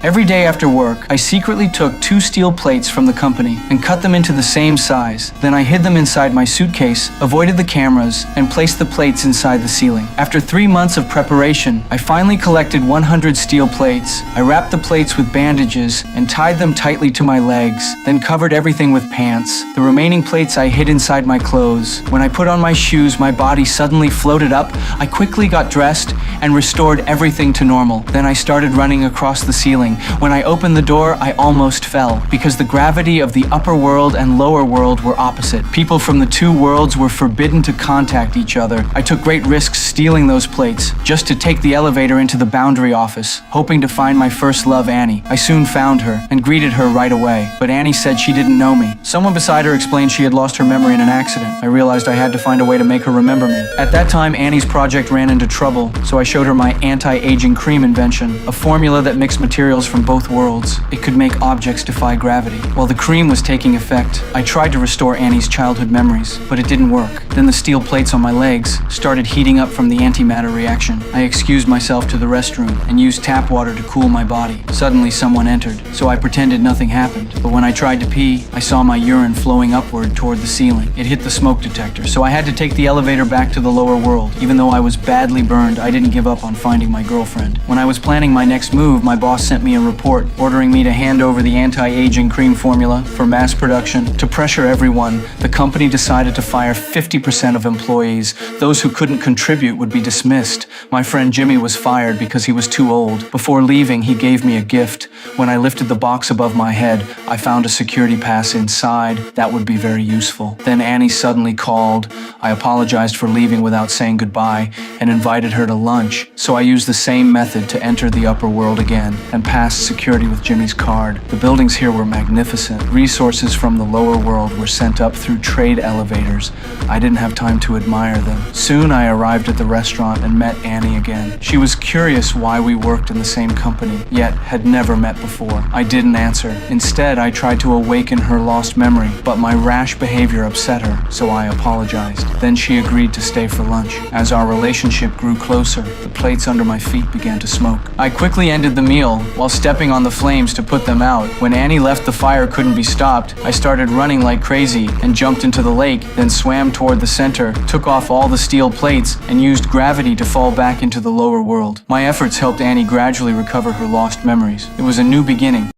Every day after work, I secretly took 2 steel plates from the company and cut them into the same size. Then I hid them inside my suitcase, avoided the cameras, and placed the plates inside the ceiling. After 3 months of preparation, I finally collected 100 steel plates. I wrapped the plates with bandages and tied them tightly to my legs, then covered everything with pants. The remaining plates I hid inside my clothes. When I put on my shoes, my body suddenly floated up. I quickly got dressed and restored everything to normal. Then I started running across the ceiling. When I opened the door, I almost fell because the gravity of the upper world and lower world were opposite. People from the 2 worlds were forbidden to contact each other. I took great risks stealing those plates just to take the elevator into the boundary office, hoping to find my first love, Annie. I soon found her and greeted her right away, but Annie said she didn't know me. Someone beside her explained she had lost her memory in an accident. I realized I had to find a way to make her remember me. At that time, Annie's project ran into trouble, so I showed her my anti-aging cream invention, a formula that mixed materials from both worlds. It could make objects defy gravity. While the cream was taking effect, I tried to restore Annie's childhood memories, but it didn't work. Then the steel plates on my legs started heating up from the antimatter reaction. I excused myself to the restroom and used tap water to cool my body. Suddenly someone entered, so I pretended nothing happened. But when I tried to pee, I saw my urine flowing upward toward the ceiling. It hit the smoke detector, so I had to take the elevator back to the lower world. Even though I was badly burned, I didn't give up on finding my girlfriend. When I was planning my next move, my boss sent me a report ordering me to hand over the anti-aging cream formula for mass production. To pressure everyone, the company decided to fire 50% of employees. Those who couldn't contribute would be dismissed. My friend Jimmy was fired because he was too old. Before leaving, he gave me a gift. When I lifted the box above my head, I found a security pass inside. That would be very useful. Then Annie suddenly called. I apologized for leaving without saying goodbye and invited her to lunch. So I used the same method to enter the upper world again and passed security with Jimmy's card. The buildings here were magnificent. Resources from the lower world were sent up through trade elevators. I didn't have time to admire them. Soon I arrived at the restaurant and met Annie again. She was curious why we worked in the same company, yet had never met before. I didn't answer. Instead, I tried to awaken her lost memory, but my rash behavior upset her, so I apologized. Then she agreed to stay for lunch. As our relationship grew closer, the plates under my feet began to smoke. I quickly ended the meal while stepping on the flames to put them out. When Annie left, the fire couldn't be stopped. I started running like crazy and jumped into the lake, then swam toward the center, took off all the steel plates, and used gravity to fall back into the lower world. My efforts helped Annie gradually recover her lost memories. It was a new beginning.